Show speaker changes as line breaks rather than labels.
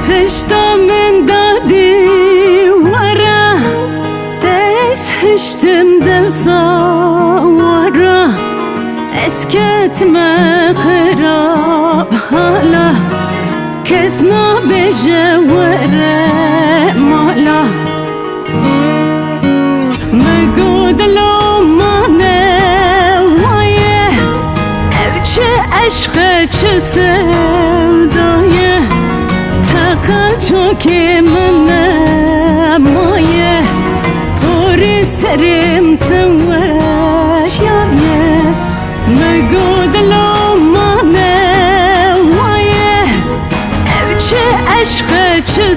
Pişta min dadi wara Tez hiştim devsa wara Esketme khirab hala Kes nabije wara mala Megudlo mane waye Evçe aşkı çı sevdayı çok emine maye Puri serim tımvaş yaye Megudlo mane waye Evçe aşkı çı